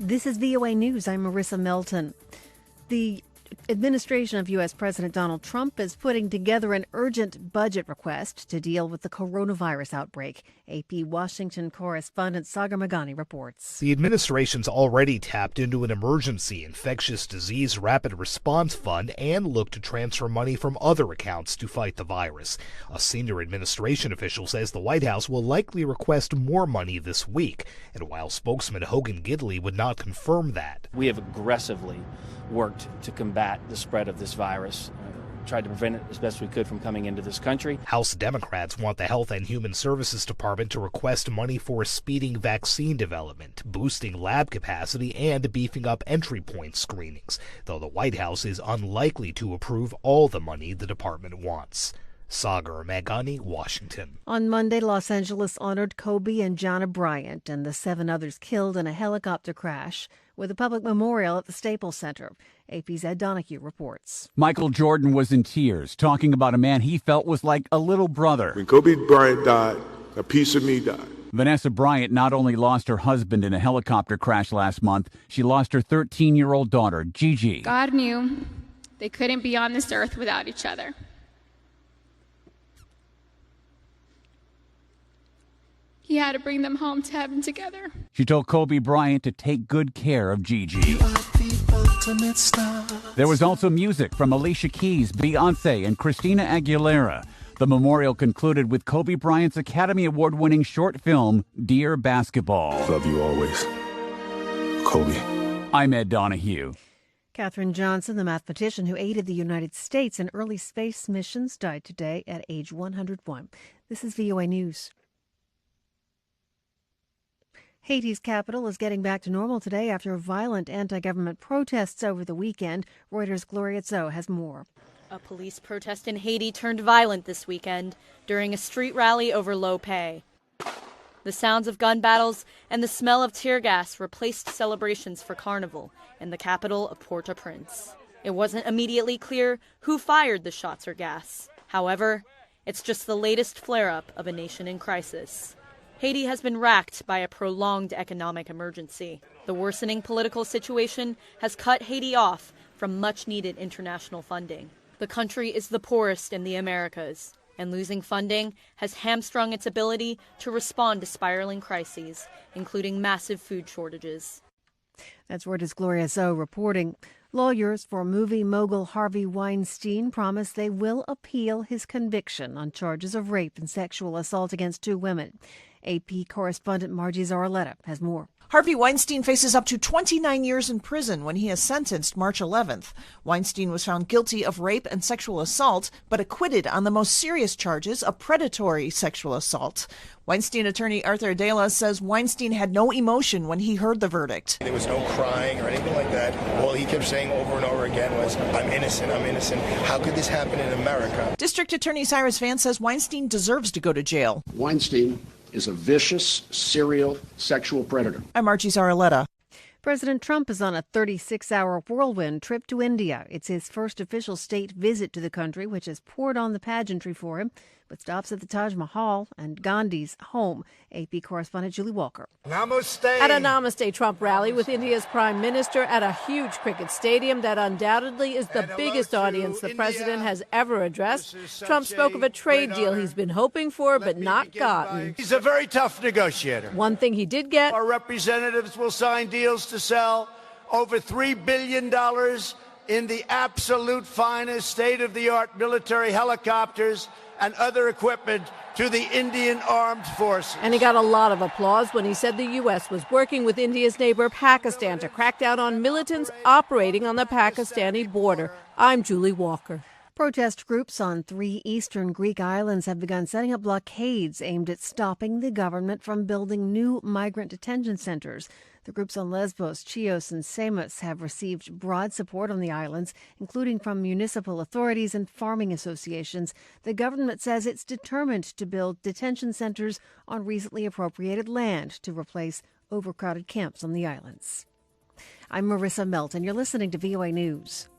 This is VOA News. I'm Marissa Melton. The administration of U.S. President Donald Trump is putting together an urgent budget request to deal with the coronavirus outbreak. AP Washington correspondent Sagar Meghani reports. The administration's already tapped into an emergency infectious disease rapid response fund and looked to transfer money from other accounts to fight the virus. A senior administration official says the White House will likely request more money this week. And while spokesman Hogan Gidley would not confirm that. We have aggressively worked to combat the spread of this virus, tried to prevent it as best we could from coming into this country. House Democrats want the Health and Human Services Department to request money for speeding vaccine development, boosting lab capacity, and beefing up entry point screenings, though the White House is unlikely to approve all the money the department wants. Sagar Meghani, Washington. On Monday, Los Angeles honored Kobe and Jana Bryant and the 7 others killed in a helicopter crash with a public memorial at the Staples Center. AP's Ed Donahue reports. Michael Jordan was in tears, talking about a man he felt was like a little brother. When Kobe Bryant died, a piece of me died. Vanessa Bryant not only lost her husband in a helicopter crash last month, she lost her 13-year-old daughter, Gigi. God knew they couldn't be on this earth without each other. He had to bring them home to heaven together. She told Kobe Bryant to take good care of Gigi. There was also music from Alicia Keys, Beyonce, and Christina Aguilera. The memorial concluded with Kobe Bryant's Academy Award-winning short film, Dear Basketball. Love you always, Kobe. I'm Ed Donahue. Katherine Johnson, the mathematician who aided the United States in early space missions, died today at age 101. This is VOA News. Haiti's capital is getting back to normal today after violent anti-government protests over the weekend. Reuters' Gloria Tso has more. A police protest in Haiti turned violent this weekend during a street rally over low pay. The sounds of gun battles and the smell of tear gas replaced celebrations for Carnival in the capital of Port-au-Prince. It wasn't immediately clear who fired the shots or gas. However, it's just the latest flare-up of a nation in crisis. Haiti has been racked by a prolonged economic emergency. The worsening political situation has cut Haiti off from much-needed international funding. The country is the poorest in the Americas, and losing funding has hamstrung its ability to respond to spiraling crises, including massive food shortages. That's Reuters' Gloria Tso reporting. Lawyers for movie mogul Harvey Weinstein promise they will appeal his conviction on charges of rape and sexual assault against 2 women. AP correspondent Margie Zaraletta has more. Harvey Weinstein faces up to 29 years in prison when he is sentenced March 11th. Weinstein was found guilty of rape and sexual assault, but acquitted on the most serious charges of predatory sexual assault. Weinstein attorney Arthur Dela says Weinstein had no emotion when he heard the verdict. There was no crying or anything like that. All he kept saying over and over again was, I'm innocent, I'm innocent. How could this happen in America? District Attorney Cyrus Vance says Weinstein deserves to go to jail. Weinstein is a vicious, serial sexual predator. I'm Margie Zaraletta. President Trump is on a 36-hour whirlwind trip to India. It's his first official state visit to the country, which has poured on the pageantry for him, with stops at the Taj Mahal and Gandhi's home. AP correspondent Julie Walker. Namaste. At a Namaste Trump rally with India's Prime Minister at a huge cricket stadium that undoubtedly is the biggest audience the president has ever addressed, Trump spoke of a trade deal he's been hoping for but not gotten. He's a very tough negotiator. One thing he did get: our representatives will sign deals to sell over $3 billion in the absolute finest state-of-the-art military helicopters and other equipment to the Indian Armed Forces. And he got a lot of applause when he said the U.S. was working with India's neighbor Pakistan to crack down on militants operating on the Pakistani border. I'm Julie Walker. Protest groups on 3 eastern Greek islands have begun setting up blockades aimed at stopping the government from building new migrant detention centers. The groups on Lesbos, Chios, and Samos have received broad support on the islands, including from municipal authorities and farming associations. The government says it's determined to build detention centers on recently appropriated land to replace overcrowded camps on the islands. I'm Marissa Melton. You're listening to VOA News.